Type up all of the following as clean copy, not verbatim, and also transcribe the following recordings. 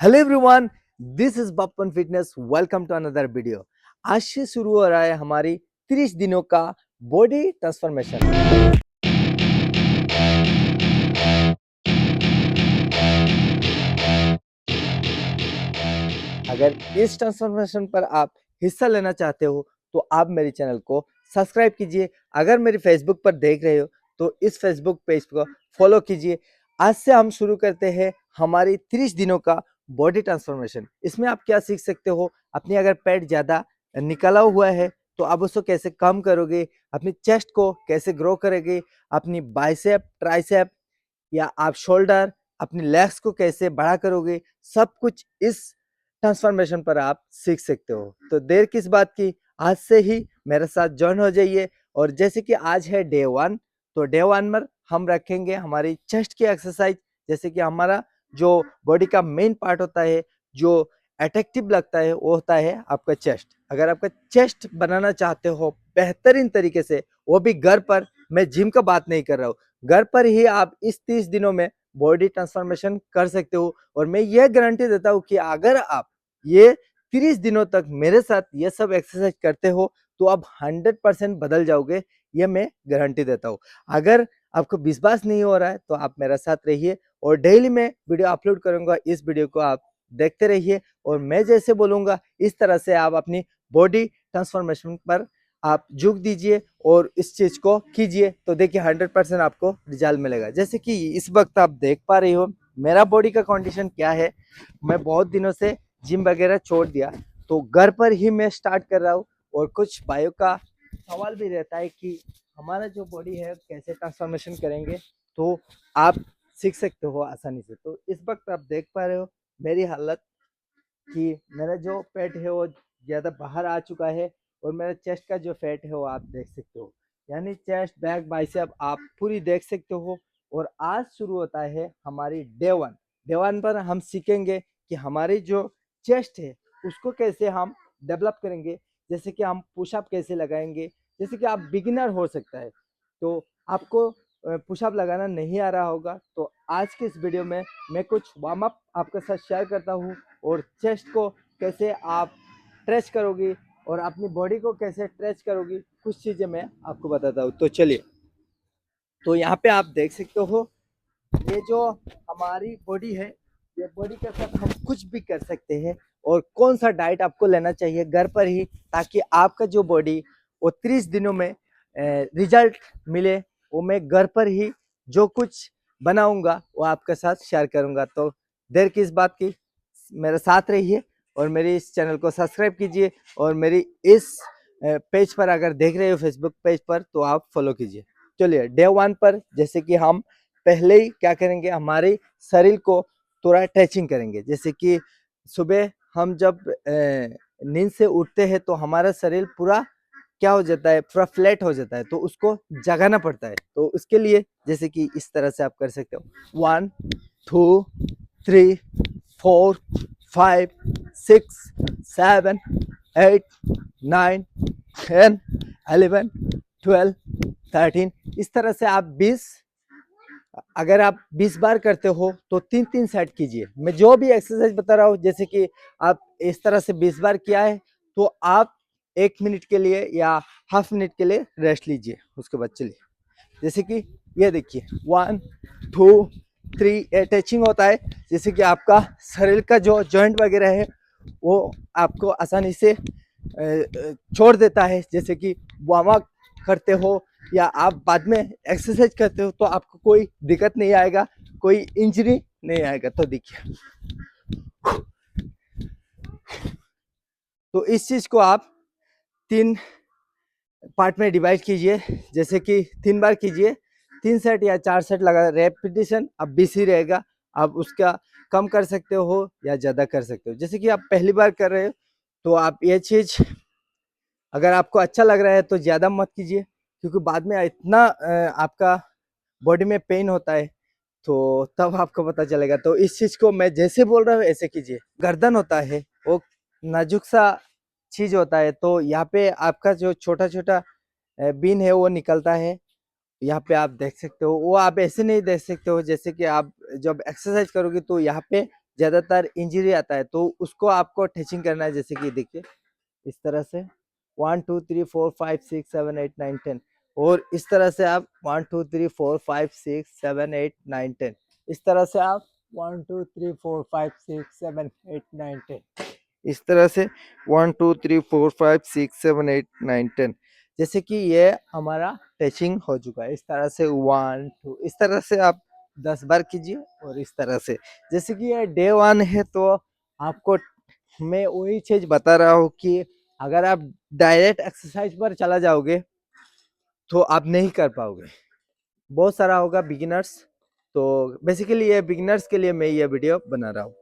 Hello everyone, this is Bappan fitness. Welcome to another video. आज से शुरू हो रहा है हमारी 30 दिनों का बॉडी ट्रांसफॉर्मेशन। अगर इस ट्रांसफॉर्मेशन पर आप हिस्सा लेना चाहते हो तो आप मेरे चैनल को सब्सक्राइब कीजिए। अगर मेरे फेसबुक पर देख रहे हो तो इस फेसबुक पेज को फॉलो कीजिए। आज से हम शुरू करते हैं हमारी 30 दिनों का बॉडी ट्रांसफॉर्मेशन। इसमें आप क्या सीख सकते हो, अपनी अगर पेट ज़्यादा निकला हुआ है तो आप उसको कैसे कम करोगे, अपनी चेस्ट को कैसे ग्रो करोगे, अपनी बाइसेप ट्राइसेप या आप शोल्डर अपनी लेग्स को कैसे बड़ा करोगे, सब कुछ इस ट्रांसफॉर्मेशन पर आप सीख सकते हो। तो देर किस बात की, आज से ही मेरे साथ ज्वाइन हो जाइए। और जैसे कि आज है डे 1, तो डे 1 में हम रखेंगे हमारी चेस्ट की एक्सरसाइज। जैसे कि हमारा जो बॉडी का मेन पार्ट होता है, जो अट्रैक्टिव लगता है, वो होता है आपका चेस्ट। अगर आपका चेस्ट बनाना चाहते हो बेहतरीन तरीके से, वो भी घर पर, मैं जिम का बात नहीं कर रहा हूँ, घर पर ही आप इस 30 दिनों में बॉडी ट्रांसफॉर्मेशन कर सकते हो। और मैं ये गारंटी देता हूँ कि अगर आप ये 30 दिनों तक मेरे साथ ये सब एक्सरसाइज करते हो तो आप 100% बदल जाओगे। ये मैं गारंटी देता हूँ। अगर आपको विश्वास नहीं हो रहा है तो आप मेरे साथ रहिए और डेली मैं वीडियो अपलोड करूंगा। इस वीडियो को आप देखते रहिए और मैं जैसे बोलूंगा इस तरह से आप अपनी बॉडी ट्रांसफॉर्मेशन पर आप झुक दीजिए और इस चीज को कीजिए, तो देखिए 100% आपको रिजल्ट मिलेगा। जैसे कि इस वक्त आप देख पा रही हो मेरा बॉडी का कंडीशन क्या है। मैं बहुत दिनों से जिम वगैरह छोड़ दिया, तो घर पर ही मैं स्टार्ट कर रहा हूँ। और कुछ बायो का सवाल भी रहता है कि हमारा जो बॉडी है कैसे ट्रांसफॉर्मेशन करेंगे, तो आप सीख सकते हो आसानी से। तो इस वक्त आप देख पा रहे हो मेरी हालत कि मेरा जो पेट है वो ज़्यादा बाहर आ चुका है और मेरा चेस्ट का जो फैट है वो आप देख सकते हो, यानी चेस्ट बैक बाइसेप आप पूरी देख सकते हो। और आज शुरू होता है हमारी डे 1। डे 1 पर हम सीखेंगे कि हमारी जो चेस्ट है उसको कैसे हम डेवलप करेंगे। जैसे कि हम पुशअप कैसे लगाएंगे। जैसे कि आप बिगिनर हो सकता है तो आपको पुशअप लगाना नहीं आ रहा होगा, तो आज के इस वीडियो में मैं कुछ वार्म अप आपके साथ शेयर करता हूँ। और चेस्ट को कैसे आप स्ट्रेच करोगी और अपनी बॉडी को कैसे स्ट्रेच करोगी, कुछ चीज़ें मैं आपको बताता हूँ। तो चलिए, तो यहाँ पे आप देख सकते हो ये जो हमारी बॉडी है, ये बॉडी के साथ हम कुछ भी कर सकते हैं। और कौन सा डाइट आपको लेना चाहिए घर पर ही, ताकि आपका जो बॉडी वो 30 दिनों में रिजल्ट मिले, वो मैं घर पर ही जो कुछ बनाऊंगा वो आपके साथ शेयर करूंगा। तो देर किस बात की, मेरे साथ रहिए और मेरे इस चैनल को सब्सक्राइब कीजिए। और मेरी इस पेज पर अगर देख रहे हो फेसबुक पेज पर तो आप फॉलो कीजिए। चलिए डे 1 पर जैसे कि हम पहले ही क्या करेंगे, हमारे शरीर को थोड़ा स्ट्रेचिंग करेंगे। जैसे कि सुबह हम जब नींद से उठते हैं तो हमारा शरीर पूरा क्या हो जाता है, पूरा फ्लैट हो जाता है, तो उसको जगाना पड़ता है। तो उसके लिए जैसे कि इस तरह से आप कर सकते हो, 1 2 3 4 5 6 7 8 9 10 11 12 13। इस तरह से आप 20, अगर आप 20 बार करते हो तो 3-3 सेट कीजिए। मैं जो भी एक्सरसाइज बता रहा हूँ, जैसे कि आप इस तरह से 20 बार किया है तो आप 1 मिनट के लिए या हाफ मिनट के लिए रेस्ट लीजिए। उसके बाद चलिए, जैसे कि ये देखिए 1 2 3 अटैचिंग होता है। जैसे कि आपका शरीर का जो जॉइंट वगैरह है वो आपको आसानी से छोड़ देता है। जैसे कि वार्म अप करते हो या आप बाद में एक्सरसाइज करते हो तो आपको कोई दिक्कत नहीं आएगा, कोई इंजरी नहीं आएगा। तो देखिए, तो इस चीज को आप 3 पार्ट में डिवाइड कीजिए। जैसे कि 3 बार कीजिए, 3 सेट या 4 सेट लगा, रेपिटेशन अब 20 ही रहेगा। आप उसका कम कर सकते हो या ज़्यादा कर सकते हो। जैसे कि आप पहली बार कर रहे हो तो आप ये चीज़ अगर आपको अच्छा लग रहा है तो ज़्यादा मत कीजिए, क्योंकि बाद में इतना आपका बॉडी में पेन होता है तो तब आपको पता चलेगा। तो इस चीज़ को मैं जैसे बोल रहा हूँ ऐसे कीजिए। गर्दन होता है वो नाजुक सा चीज़ होता है, तो यहाँ पे आपका जो छोटा छोटा बीन है वो निकलता है। यहाँ पे आप देख सकते हो, वो आप ऐसे नहीं देख सकते हो। जैसे कि आप जब एक्सरसाइज करोगे तो यहाँ पे ज़्यादातर इंजरी आता है, तो उसको आपको टचिंग करना है। जैसे कि देखिए इस तरह से 1 2 3 4 5 6 7 8 9 10, और इस तरह से आप 1 2 3 4 5 6 7 8 9 10, इस तरह से आप 1 2 3 4 5 6 7 8 9 10, इस तरह से 1 2 3 4 5 6 7 8 9 10। जैसे कि ये हमारा टचिंग हो चुका है। इस तरह से 1 2, इस तरह से आप 10 बार कीजिए। और इस तरह से, जैसे कि ये डे 1 है, तो आपको मैं वही चीज बता रहा हूँ कि अगर आप डायरेक्ट एक्सरसाइज पर चला जाओगे तो आप नहीं कर पाओगे। बहुत सारा होगा बिगिनर्स, तो बेसिकली ये बिगिनर्स के लिए मैं ये वीडियो बना रहा हूँ।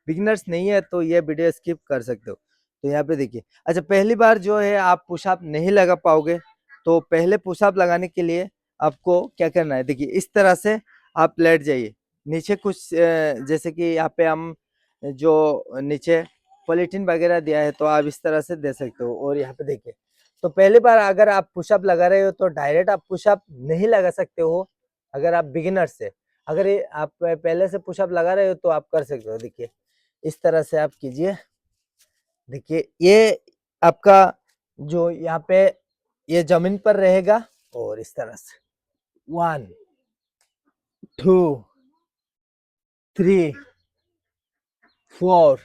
बिगिनर्स नहीं है तो ये वीडियो स्किप कर सकते हो। तो यहाँ पे देखिए, अच्छा पहली बार जो है आप पुशअप नहीं लगा पाओगे, तो पहले पुशअप लगाने के लिए आपको क्या करना है, देखिए इस तरह से आप लेट जाइए नीचे। कुछ जैसे कि यहाँ पे हम जो नीचे पॉलीथीन वगैरह दिया है, तो आप इस तरह से दे सकते हो। और यहाँ पे देखिए, तो पहली बार अगर आप पुशअप लगा रहे हो तो डायरेक्ट आप पुशअप नहीं लगा सकते हो। अगर आप बिगिनर से, अगर आप पहले से पुशअप लगा रहे हो तो आप कर सकते हो। देखिए इस तरह से आप कीजिए। देखिए ये आपका जो यहाँ पे ये जमीन पर रहेगा, और इस तरह से 1 2 3 4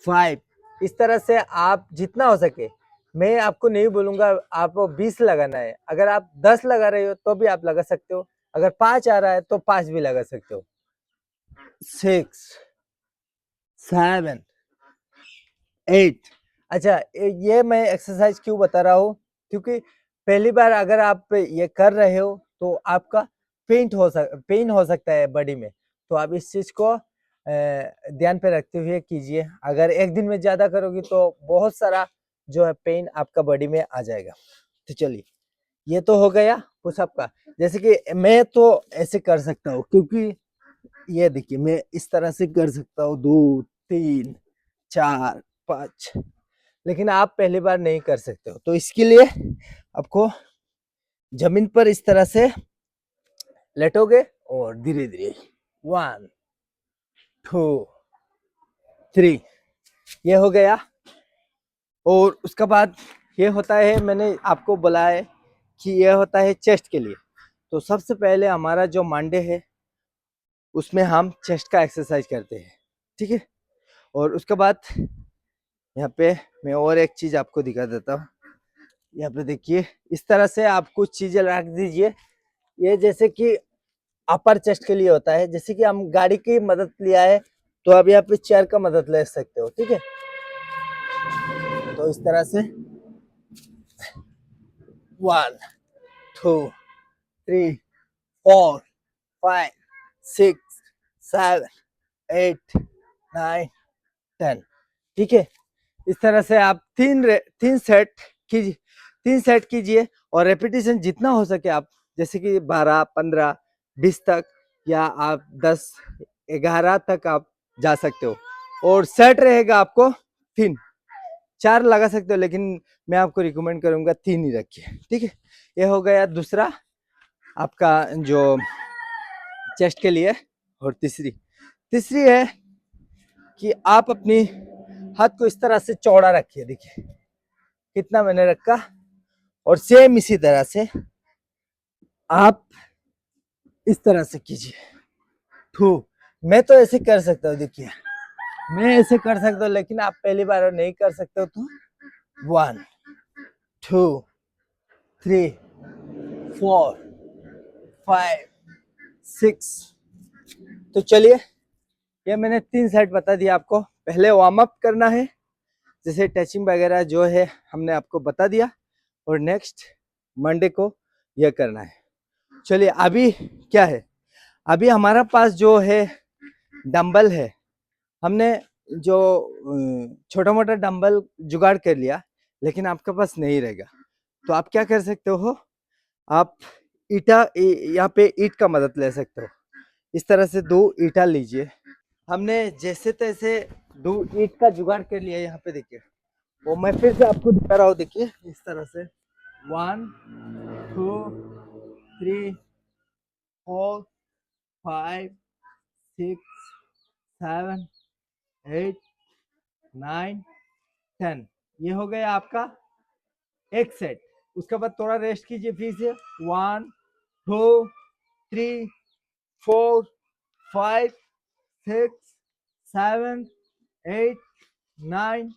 5, इस तरह से आप जितना हो सके, मैं आपको नहीं बोलूंगा आपको 20 लगाना है। अगर आप 10 लगा रहे हो तो भी आप लगा सकते हो। अगर 5 आ रहा है तो 5 भी लगा सकते हो। 6 7 8। अच्छा ये मैं एक्सरसाइज क्यों बता रहा हूँ, क्योंकि पहली बार अगर आप ये कर रहे हो तो आपका पेन हो सकता है बॉडी में। तो आप इस चीज को ध्यान पे रखते हुए कीजिए। अगर एक दिन में ज्यादा करोगे तो बहुत सारा जो है पेन आपका बॉडी में आ जाएगा। तो चलिए, ये तो हो गया पुशअप का। जैसे कि मैं तो ऐसे कर सकता हूँ, क्योंकि ये देखिए मैं इस तरह से कर सकता हूँ 2 3 4 5, लेकिन आप पहली बार नहीं कर सकते हो। तो इसके लिए आपको जमीन पर इस तरह से लेटोगे और धीरे धीरे 1 2 3, ये हो गया। और उसके बाद ये होता है, मैंने आपको बोला है कि ये होता है चेस्ट के लिए। तो सबसे पहले हमारा जो मंडे है उसमें हम चेस्ट का एक्सरसाइज करते हैं, ठीक है। और उसके बाद यहाँ पे मैं और एक चीज आपको दिखा देता हूँ। यहाँ पे देखिए इस तरह से आप कुछ चीजें रख दीजिए। ये जैसे कि अपर चेस्ट के लिए होता है। जैसे कि हम गाड़ी की मदद लिया है, तो आप यहाँ पे चेयर का मदद ले सकते हो, ठीक है। तो इस तरह से 1 2 3 4 5 6 7 8 9 10, ठीक है। इस तरह से आप तीन सेट कीजिए, 3 सेट कीजिए। और रेपिटेशन जितना हो सके आप, जैसे कि 12 15 20 तक, या आप 10 11 तक आप जा सकते हो। और सेट रहेगा आपको 3 4 लगा सकते हो, लेकिन मैं आपको रिकमेंड करूंगा 3 ही रखिए, ठीक है। ये हो गया दूसरा आपका जो चेस्ट के लिए। और तीसरी तीसरी है कि आप अपनी हाथ को इस तरह से चौड़ा रखिए। देखिए कितना मैंने रखा। और सेम इसी तरह से आप इस तरह से कीजिए। टू, मैं तो ऐसे कर सकता हूँ। देखिए मैं ऐसे कर सकता हूँ, लेकिन आप पहली बार नहीं कर सकते हो। तो 1 2 3 4 5 6। तो चलिए, ये मैंने 3 सेट बता दिया आपको। पहले वार्म अप करना है, जैसे टचिंग वगैरह जो है हमने आपको बता दिया। और नेक्स्ट मंडे को यह करना है। चलिए अभी क्या है, अभी हमारा पास जो है डंबल है। हमने जो छोटा मोटा डंबल जुगाड़ कर लिया, लेकिन आपके पास नहीं रहेगा। तो आप क्या कर सकते हो, आप ईटा यहाँ पे ईट का मदद ले सकते हो। इस तरह से 2 ईटा लीजिए। हमने जैसे तैसे 2 ईट का जुगाड़ कर लिया। यहाँ पे देखिए, वो मैं फिर से आपको दिखा रहा हूँ। देखिए इस तरह से 1 2 3 4 5 6 7 8 9 10। ये हो गया आपका एक सेट। उसके बाद थोड़ा रेस्ट कीजिए फिर से। 1 2 3 4 5 6 7 8 9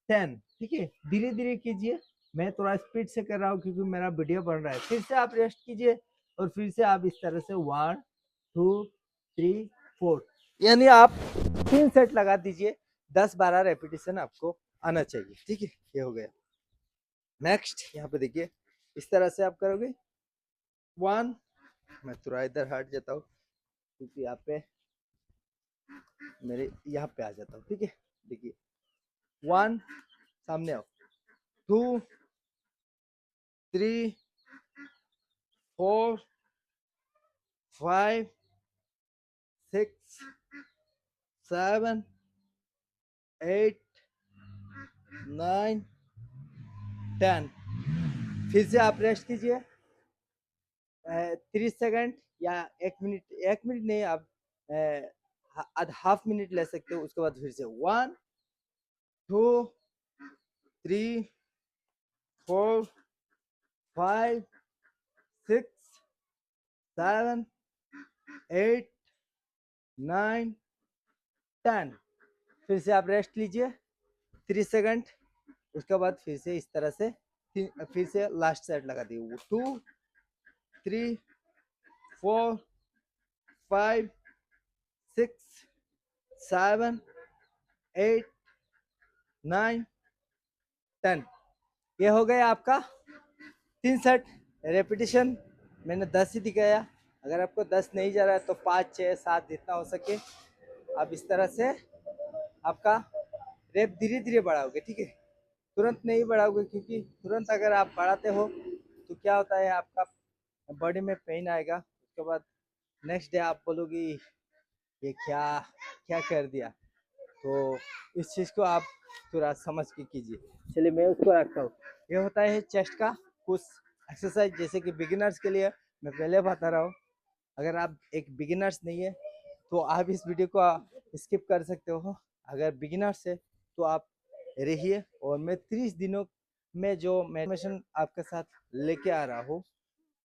10। ठीक है, धीरे धीरे कीजिए, मैं थोड़ा स्पीड से कर रहा हूँ क्योंकि मेरा वीडियो बन रहा है। फिर से आप रेस्ट कीजिए और फिर से आप इस तरह से 1 2 3 4, यानी आप 3 सेट लगा दीजिए। 10-12 रेपिटेशन आपको आना चाहिए। ठीक है, ये हो गया। नेक्स्ट यहाँ पे देखिए, इस तरह से आप करोगे 1। मैं थोड़ा इधर हट जाता हूँ क्योंकि यहाँ पे मेरे यहाँ पे आ जाता हूँ। ठीक है, देखिए 1, सामने आओ, 2 3 4 5 6 7 8 9 10। फिर से आप रेस्ट कीजिए 30 सेकंड या 1 मिनट। 1 मिनट नहीं, आप हाफ मिनट ले सकते हो। उसके बाद फिर से 1 2 3 4 5 6 7 8 9 10। फिर से आप रेस्ट लीजिए 30 सेकंड। उसके बाद फिर से इस तरह से फिर से लास्ट सेट लगा दिए 2 3 4 5 6 7 8 9 10। ये हो गया आपका 3 सेट रेपिटेशन। मैंने 10 ही दिखाया। अगर आपको 10 नहीं जा रहा है तो 5 6 7 जितना हो सके आप इस तरह से आपका रेप धीरे धीरे बढ़ाओगे। ठीक है, तुरंत नहीं बढ़ाओगे क्योंकि तुरंत अगर आप बढ़ाते हो तो क्या होता है, आपका बॉडी में पेन आएगा। उसके बाद नेक्स्ट डे आप बोलोगे ये क्या क्या कर दिया। तो इस चीज़ को आप थोड़ा समझ के कीजिए। चलिए मैं उसको रखता हूँ। ये होता है चेस्ट का कुछ एक्सरसाइज, जैसे कि बिगिनर्स के लिए मैं पहले बता रहा हूँ। अगर आप एक बिगिनर्स नहीं है तो आप इस वीडियो को स्किप कर सकते हो। अगर बिगिनर्स है तो आप रहिए, और मैं 30 दिनों में जो मेडिटेशन आपके साथ लेके आ रहा हूँ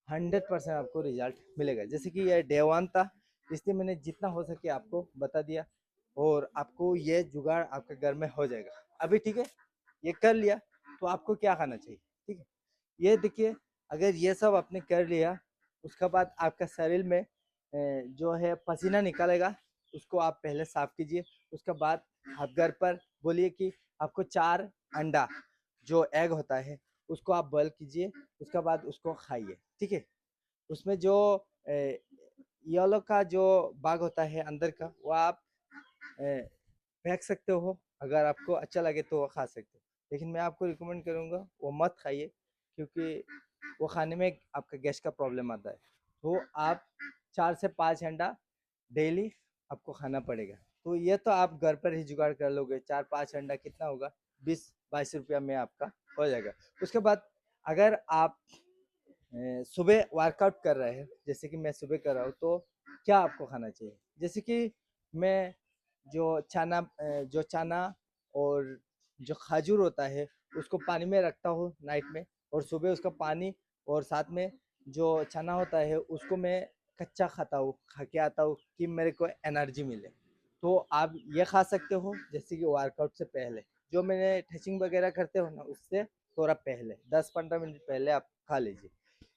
100% आपको रिजल्ट मिलेगा। जैसे कि ये डे 1 था, इसलिए मैंने जितना हो सके आपको बता दिया, और आपको ये जुगाड़ आपके घर में हो जाएगा अभी। ठीक है, ये कर लिया तो आपको क्या खाना चाहिए। ठीक है, ये देखिए, अगर ये सब आपने कर लिया उसके बाद आपका शरीर में जो है पसीना निकलेगा, उसको आप पहले साफ कीजिए। उसके बाद आप घर पर बोलिए कि आपको 4 अंडा जो एग होता है उसको आप बॉयल कीजिए। उसके बाद उसको खाइए। ठीक है, उसमें जो येलो का जो बाग होता है अंदर का, वो आप फेंक सकते हो। अगर आपको अच्छा लगे तो वो खा सकते हो, लेकिन मैं आपको रिकमेंड करूँगा वो मत खाइए क्योंकि वो खाने में आपका गैस का प्रॉब्लम आता है। तो आप 4 से 5 अंडा डेली आपको खाना पड़ेगा। तो ये तो आप घर पर ही जुगाड़ कर लोगे। 4-5 अंडा कितना होगा, 20-22 रुपया में आपका हो जाएगा। उसके बाद अगर आप सुबह वर्कआउट कर रहे हैं, जैसे कि मैं सुबह कर रहा हूँ, तो क्या आपको खाना चाहिए। जैसे कि मैं जो चना और जो खजूर होता है उसको पानी में रखता हूँ नाइट में, और सुबह उसका पानी और साथ में जो चना होता है उसको मैं कच्चा खाता हूँ, खा के आता हूँ कि मेरे को एनर्जी मिले। तो आप ये खा सकते हो जैसे कि वर्कआउट से पहले, जो मैंने टचिंग वगैरह करते हो ना उससे थोड़ा पहले 10-15 मिनट पहले आप खा लीजिए।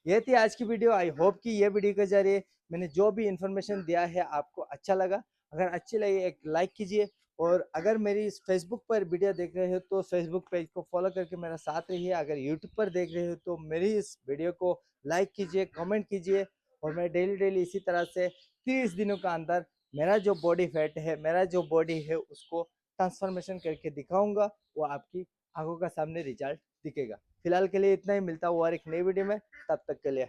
ये थी आज की वीडियो। आई होप कि ये वीडियो के जरिए मैंने जो भी इंफॉर्मेशन दिया है आपको अच्छा लगा। अगर अच्छी लगी एक लाइक कीजिए, और अगर मेरी इस फेसबुक पर वीडियो देख रहे हो तो फेसबुक पेज को फॉलो करके मेरा साथ रहिए। अगर यूट्यूब पर देख रहे हो तो मेरी इस वीडियो को लाइक कीजिए, कमेंट कीजिए, और मैं डेली डेली इसी तरह से 30 दिनों का अंदर मेरा जो बॉडी फैट है, मेरा जो बॉडी है उसको ट्रांसफॉर्मेशन करके दिखाऊंगा। वो आपकी आंखों का सामने रिजल्ट दिखेगा। फिलहाल के लिए इतना ही, मिलता हुआ और एक नई वीडियो में। तब तक के लिए